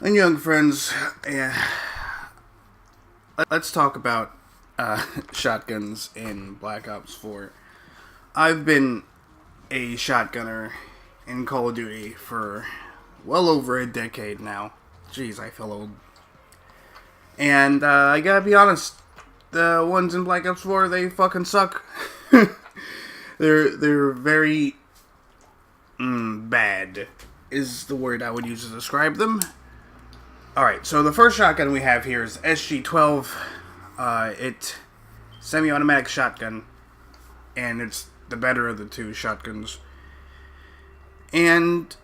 And young friends, yeah, let's talk about shotguns in Black Ops 4. I've been a shotgunner in Call of Duty for well over a decade now. Jeez, I feel old. And I gotta be honest, the ones in Black Ops 4, they fucking suck. they're very bad, is the word I would use to describe them. Alright, so the first shotgun we have here is SG-12. It's semi-automatic shotgun, and it's the better of the two shotguns. And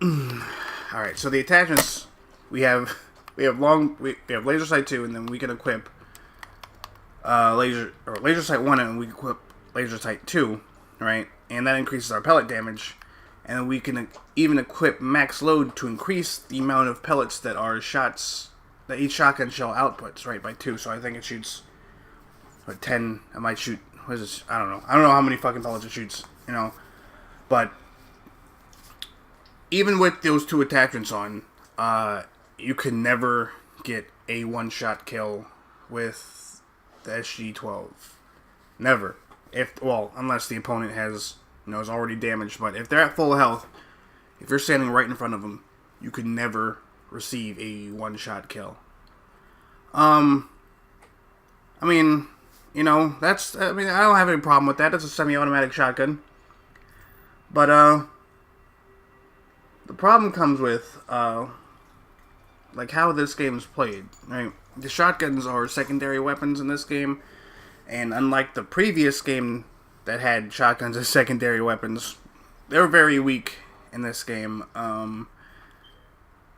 alright, so the attachments we have laser sight 2, and then we can equip laser sight 1, and we equip laser sight 2, right? And that increases our pellet damage. And then we can even equip max load to increase the amount of pellets that each shotgun shell outputs, right, by 2. So I think it shoots, 10, I might shoot, what is this, I don't know how many fucking pellets it shoots, but even with those two attachments on, you can never get a one-shot kill with the SG-12. Never. Unless the opponent is already damaged. But if they're at full health, if you're standing right in front of them, you could never receive a one-shot kill. I don't have any problem with that. It's a semi-automatic shotgun. But, the problem comes with, how this game is played, right? The shotguns are secondary weapons in this game, and unlike the previous game that had shotguns as secondary weapons, they're very weak in this game.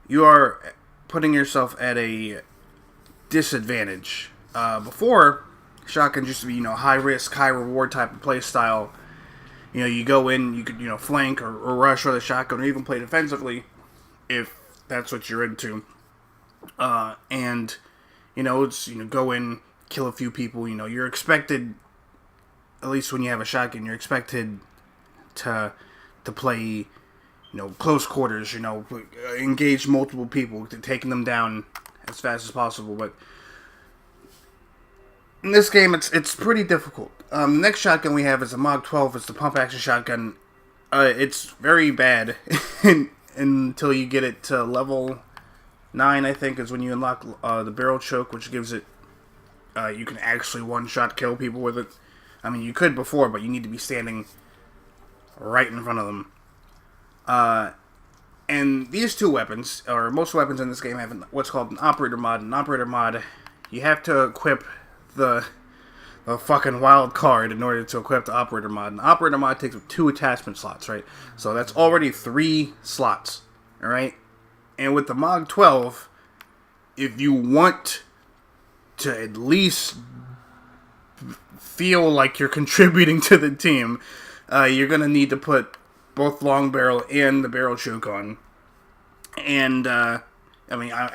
You are putting yourself at a disadvantage. Before, shotguns used to be, high risk, high reward type of play style. You go in, you could, flank or rush with a shotgun, or even play defensively, if that's what you're into. It's, go in, kill a few people, you're expected, at least when you have a shotgun, you're expected to play, close quarters, engage multiple people, taking them down as fast as possible. But in this game, it's pretty difficult. The next shotgun we have is a MOG-12. It's the pump action shotgun. It's very bad until you get it to level 9, I think, is when you unlock the barrel choke, which gives it, you can actually one-shot kill people with it. I mean, you could before, but you need to be standing right in front of them. And these two weapons, or most weapons in this game, have what's called an operator mod. An operator mod, you have to equip the fucking wild card in order to equip the operator mod. An operator mod takes up 2 attachment slots, right? So that's already 3 slots, alright? And with the MOG-12, if you want to at least feel like you're contributing to the team, you're going to need to put both long barrel and the barrel choke on. And, I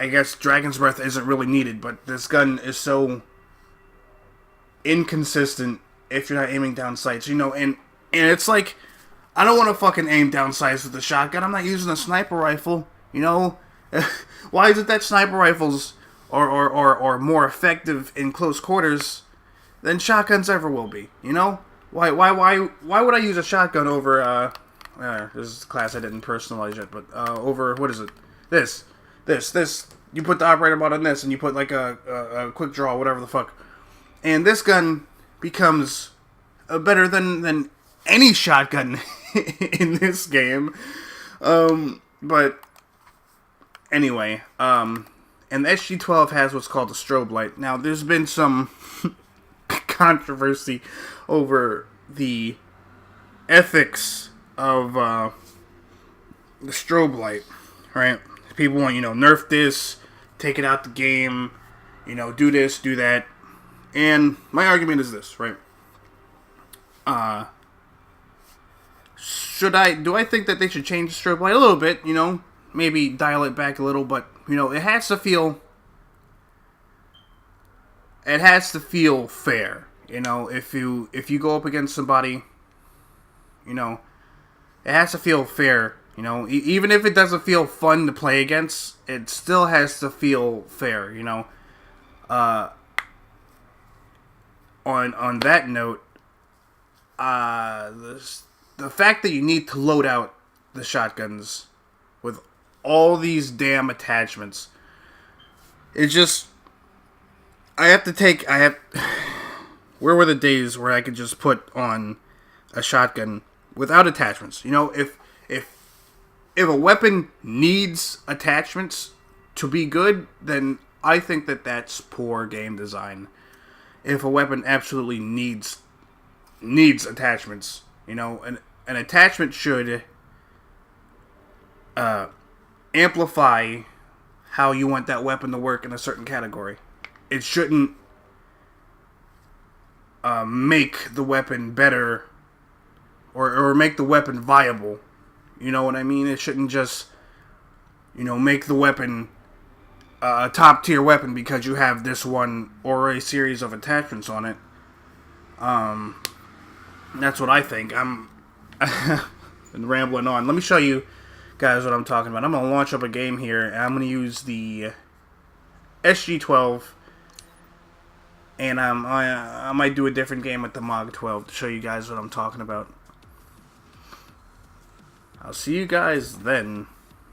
guess Dragon's Breath isn't really needed, but this gun is so inconsistent if you're not aiming down sights, and it's like, I don't want to fucking aim down sights with the shotgun. I'm not using a sniper rifle, Why is it that sniper rifles are more effective in close quarters than shotguns ever will be, Why would I use a shotgun over, this is a class I didn't personalize yet, but, over, what is it? This. You put the operator mod on this, and you put, like, a quick draw, whatever the fuck. And this gun becomes better than any shotgun in this game. But anyway, and the SG-12 has what's called a strobe light. Now, there's been some controversy over the ethics of the strobe light, right? People want, nerf this, take it out the game, do this, do that. And my argument is this, right? Do I think that they should change the strobe light a little bit, maybe dial it back a little, but, it has to feel fair, if you go up against somebody, it has to feel fair, You know, even if it doesn't feel fun to play against, it still has to feel fair. You know, on that note, the fact that you need to load out the shotguns with all these damn attachments, it just, where were the days where I could just put on a shotgun without attachments? You know, if a weapon needs attachments to be good, then I think that that's poor game design. If a weapon absolutely needs attachments, you know, an attachment should amplify how you want that weapon to work in a certain category. It shouldn't make the weapon better or make the weapon viable. You know what I mean? It shouldn't just, you know, make the weapon a top tier weapon because you have this one or a series of attachments on it. That's what I think. I'm been rambling on. Let me show you guys what I'm talking about. I'm going to launch up a game here, and I'm going to use the SG-12, and I might do a different game with the MOG-12 to show you guys what I'm talking about. I'll see you guys then.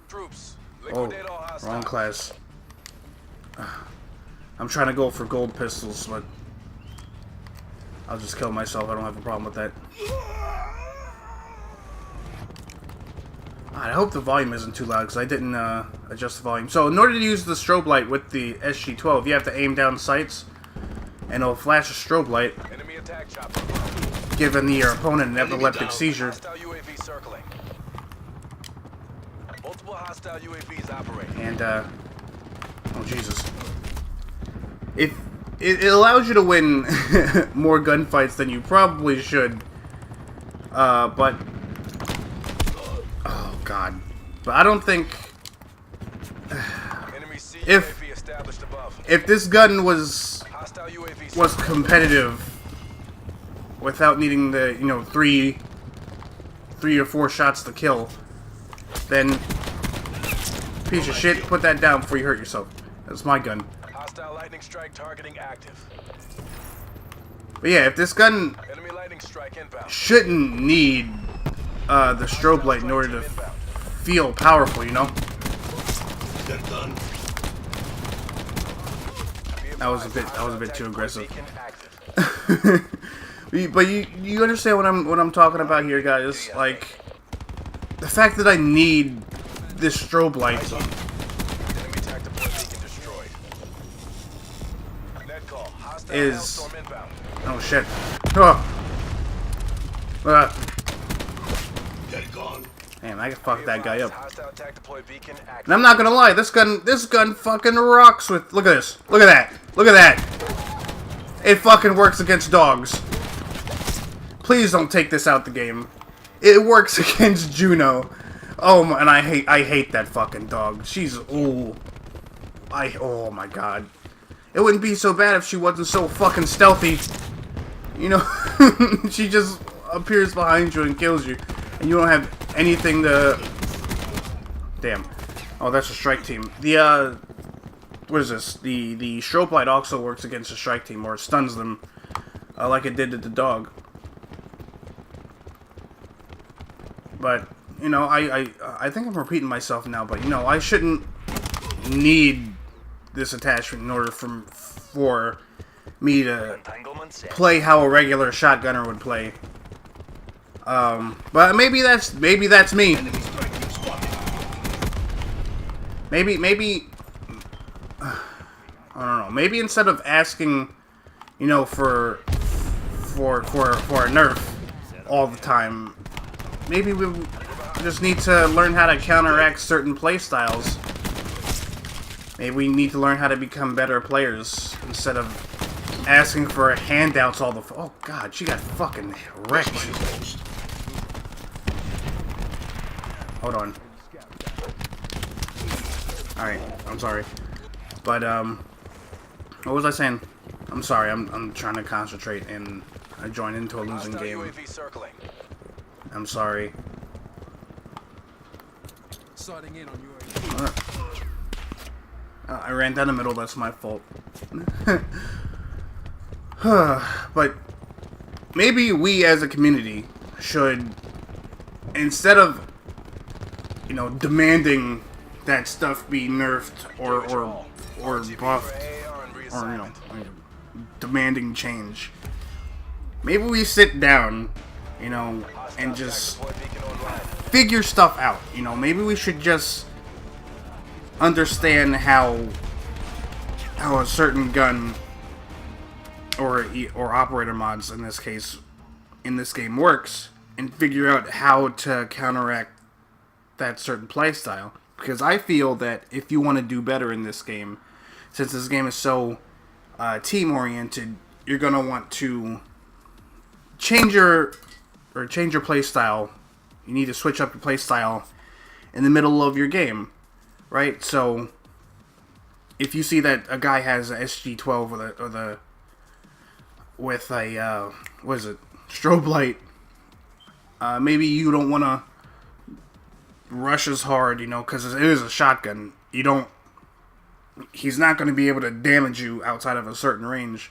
Troops, oh, wrong class. I'm trying to go for gold pistols, but I'll just kill myself. I don't have a problem with that. I hope the volume isn't too loud because I didn't adjust the volume. So in order to use the strobe light with the SG-12, you have to aim down sights, and it'll flash a strobe light, giving your opponent an epileptic seizure. And oh Jesus! It allows you to win more gunfights than you probably should, but oh god! But I don't think if this gun was competitive without needing the, you know, three or four shots to kill, then piece of shit, put that down before you hurt yourself. That's my gun. Hostile lightning strike targeting active. But yeah, if this gun Enemy lightning strike inbound. shouldn't need the strobe light in order to feel powerful, you know. That was a bit too aggressive. But you understand what I'm talking about here, guys? Like, the fact that I need this strobe light is, oh shit. Damn, I can fuck that guy up. And I'm not gonna lie, this gun fucking rocks with, look at this. Look at that. Look at that. It fucking works against dogs. Please don't take this out the game. It works against Juno. Oh my, and I hate that fucking dog. She's, ooh. Oh my god. It wouldn't be so bad if she wasn't so fucking stealthy. You know, she just appears behind you and kills you. And you don't have anything to... Damn. Oh, that's a strike team. The, what is this? The strobe light also works against a strike team, or stuns them, like it did to the dog. But, you know, I think I'm repeating myself now, but, you know, I shouldn't need this attachment in order for me to play how a regular shotgunner would play. But maybe that's me. Maybe I don't know. Maybe instead of asking, you know, for a nerf all the time, maybe we just need to learn how to counteract certain playstyles. Maybe we need to learn how to become better players instead of asking for handouts all the... Oh god, she got fucking wrecked. Hold on. Alright, I'm sorry. But, what was I saying? I'm sorry, I'm trying to concentrate and I joined into a losing game. I'm sorry. sighting in on your. I ran down the middle, that's my fault. But maybe we as a community should, instead of, you know, demanding that stuff be nerfed or buffed, or, you know, demanding change, maybe we sit down, you know, and just figure stuff out. You know, maybe we should just understand how a certain gun or operator mods in this case in this game works, and figure out how to counteract that certain playstyle. Because I feel that if you want to do better in this game, since this game is so team oriented, you're gonna want to change your playstyle. You need to switch up your playstyle in the middle of your game, right? So if you see that a guy has a SG-12 with a what is it, strobe light, maybe you don't want to rush as hard, you know, because it is a shotgun. He's not going to be able to damage you outside of a certain range.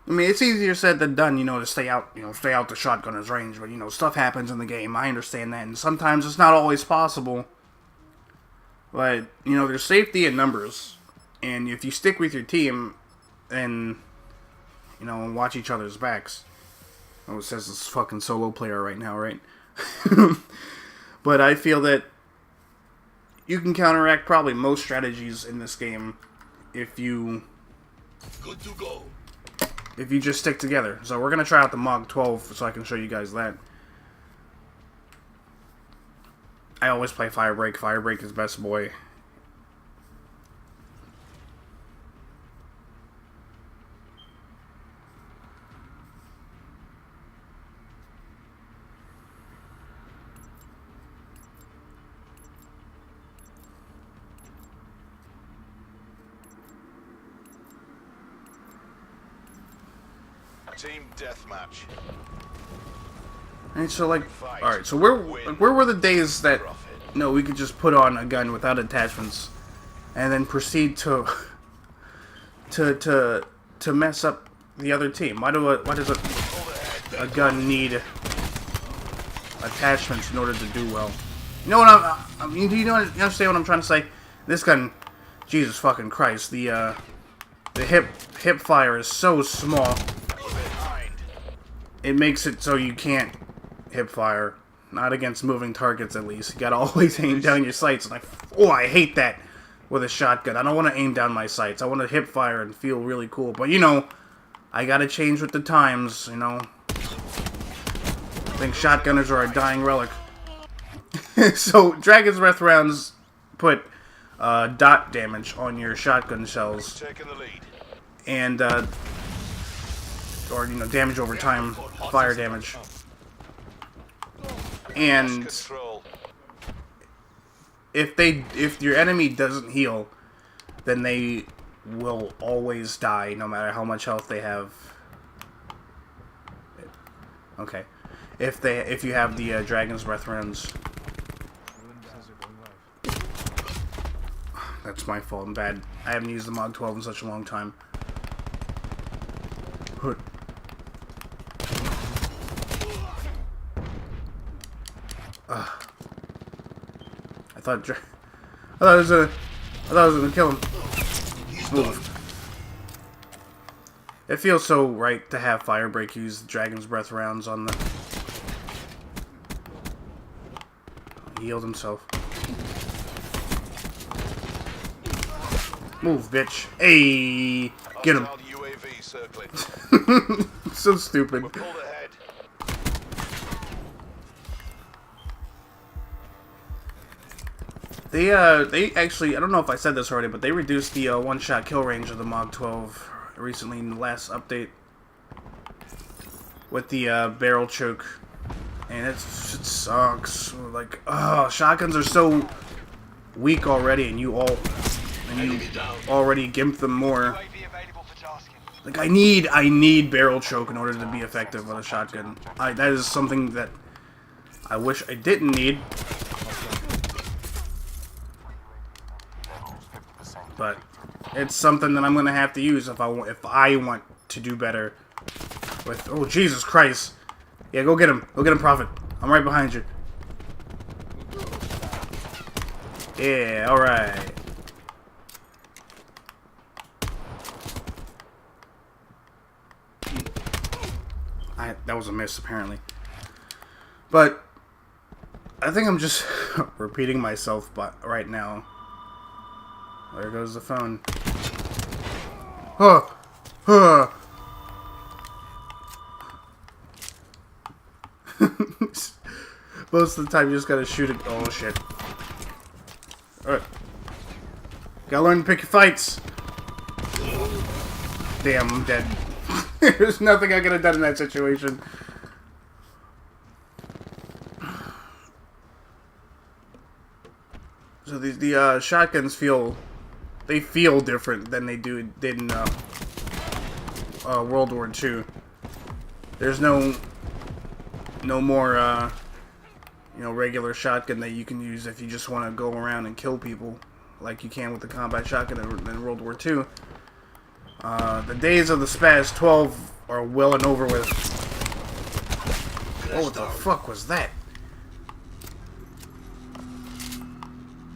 I mean, it's easier said than done, you know, to stay out the shotgunner's range, but, you know, stuff happens in the game. I understand that, and sometimes it's not always possible. But, you know, there's safety in numbers, and if you stick with your team and, you know, and watch each other's backs. Oh, it says this fucking solo player right now, right? But I feel that you can counteract probably most strategies in this game if you just stick together. So we're gonna try out the Mog 12 so I can show you guys that. I always play Firebreak. Firebreak is best boy. Team deathmatch. And so, like, alright, so where were the days that, no, we could just put on a gun without attachments and then proceed to mess up the other team? Why does a gun need attachments in order to do well? You know what I mean, do you understand what I'm trying to say? This gun, Jesus fucking Christ, the hip fire is so small. It makes it so you can't hip fire. Not against moving targets, at least. You gotta always aim down your sights. And I hate that with a shotgun. I don't want to aim down my sights. I want to hip fire and feel really cool. But, you know, I gotta change with the times, you know. I think shotgunners are a dying relic. So, Dragon's Breath rounds put dot damage on your shotgun shells. And, or, you know, damage over time, fire damage. And if your enemy doesn't heal, then they will always die, no matter how much health they have. Okay, if you have the Dragon's Breath runs. That's my fault. I'm bad. I haven't used the Mod 12 in such a long time. I thought I was gonna kill him. Move. It feels so right to have Firebreak use the Dragon's Breath rounds on the. He healed himself. Move, bitch. Hey, get him. So stupid. They actually, I don't know if I said this already, but they reduced the one-shot kill range of the Mog 12 recently in the last update with the barrel choke, and it sucks. Like, oh, shotguns are so weak already, and you already gimp them more. Like, I need barrel choke in order to be effective with a shotgun. That is something that I wish I didn't need. but it's something that I'm gonna have to use if I want to do better with. Oh, Jesus Christ! Yeah, go get him. Go get him, Prophet. I'm right behind you. Yeah, all right. That was a miss, apparently. But I think I'm just repeating myself right now. There goes the phone. Huh. Huh. Most of the time, you just gotta shoot it. Oh, shit. Alright. Gotta learn to pick your fights. Damn, I'm dead. There's nothing I could have done in that situation. So the shotguns feel different than they did in World War II. There's no more regular shotgun that you can use if you just want to go around and kill people like you can with the combat shotgun in World War II. The days of the Spaz 12 are well and over with. Oh, what the fuck was that?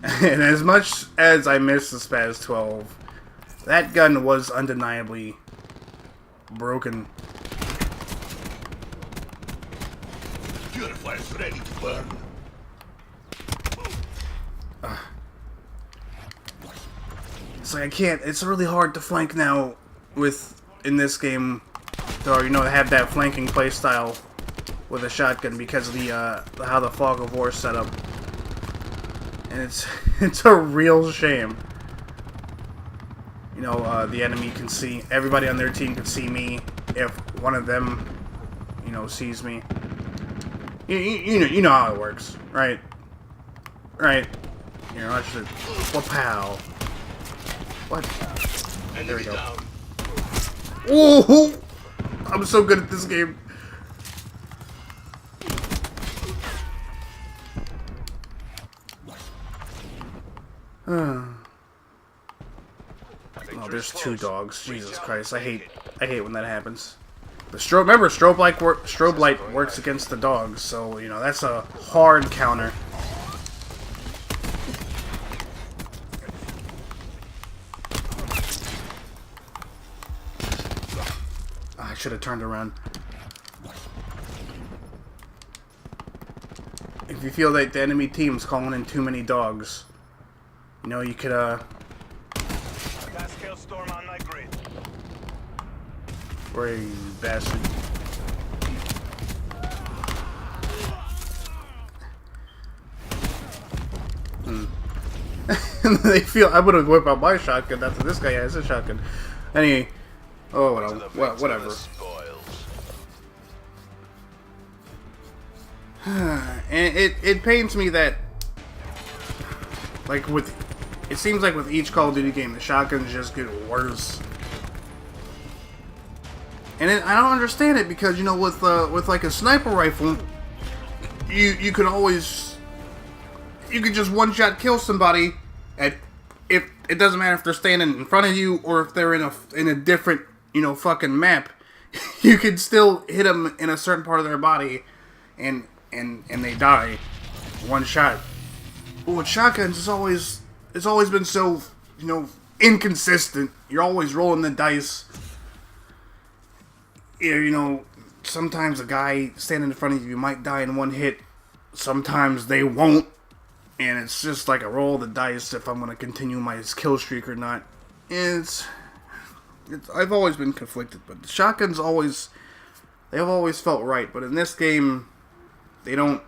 And as much as I miss the Spaz 12, that gun was undeniably broken. Purifiers ready to burn. It's like I can't. It's really hard to flank now in this game, or have that flanking playstyle with a shotgun because of the how the fog of war set up, and it's a real shame. The enemy can see, everybody on their team can see me if one of them, sees me. You know how it works, right? Right. I should. Pow. What? There we go. Ooh! I'm so good at this game. Oh, there's two dogs. Jesus Christ! I hate when that happens. The strobe light works against the dogs, so that's a hard counter. I should have turned around. If you feel like the enemy team's calling in too many dogs, you could Storm on my grid. where you bastard. They feel I'm gonna whip out my shotgun after this guy has a shotgun. Anyway, whatever. And it pains me that, it seems like with each Call of Duty game, the shotguns just get worse. And I don't understand it because with like a sniper rifle, you could just one shot kill somebody if it doesn't matter if they're standing in front of you or if they're in a different fucking map. You could still hit them in a certain part of their body, and they die. One shot. But with shotguns, it's always been so, inconsistent. You're always rolling the dice. Sometimes a guy standing in front of you might die in one hit. Sometimes they won't. And it's just like a roll of the dice if I'm going to continue my kill streak or not. I've always been conflicted, but the shotguns they've always felt right. But in this game, they don't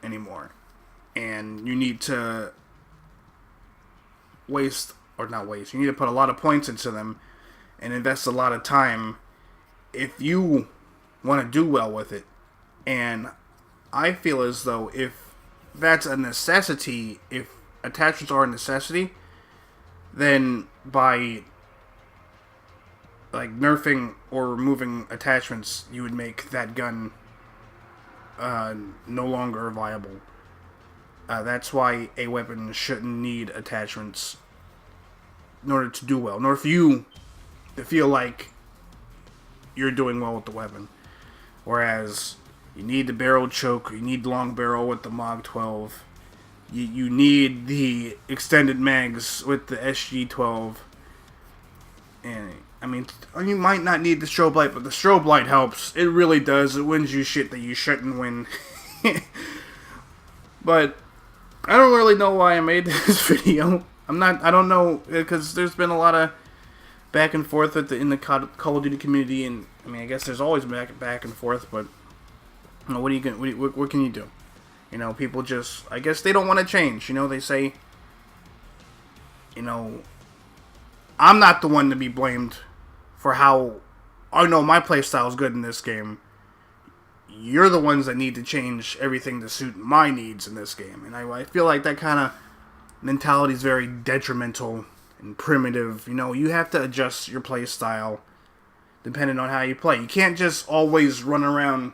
anymore. And you need to you need to put a lot of points into them and invest a lot of time if you want to do well with it. And I feel as though if that's a necessity, if attachments are a necessity, then by nerfing or removing attachments, you would make that gun no longer viable. That's why a weapon shouldn't need attachments in order to do well, in order for you to feel like you're doing well with the weapon. Whereas you need the barrel choke, you need long barrel with the Mag 12, you need the extended mags with the SG-12, and I mean, you might not need the strobe light, but the strobe light helps. It really does. It wins you shit that you shouldn't win. But I don't really know why I made this video. I don't know, because there's been a lot of back and forth in the Call of Duty community, and I mean, I guess there's always back and forth, but you know, what can you do? You know, people just, I guess they don't want to change. You know, they say, you know, I'm not the one to be blamed for how, oh no, my playstyle is good in this game. You're the ones that need to change everything to suit my needs in this game. And I feel like that kind of mentality is very detrimental and primitive. You know, you have to adjust your playstyle depending on how you play. You can't just always run around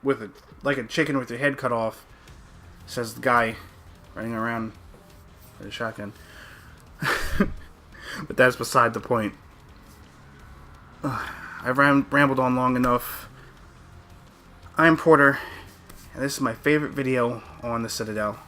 with it like a chicken with your head cut off, says the guy running around with a shotgun. But that's beside the point. I've rambled on long enough. I'm Porter, and this is my favorite video on the Citadel.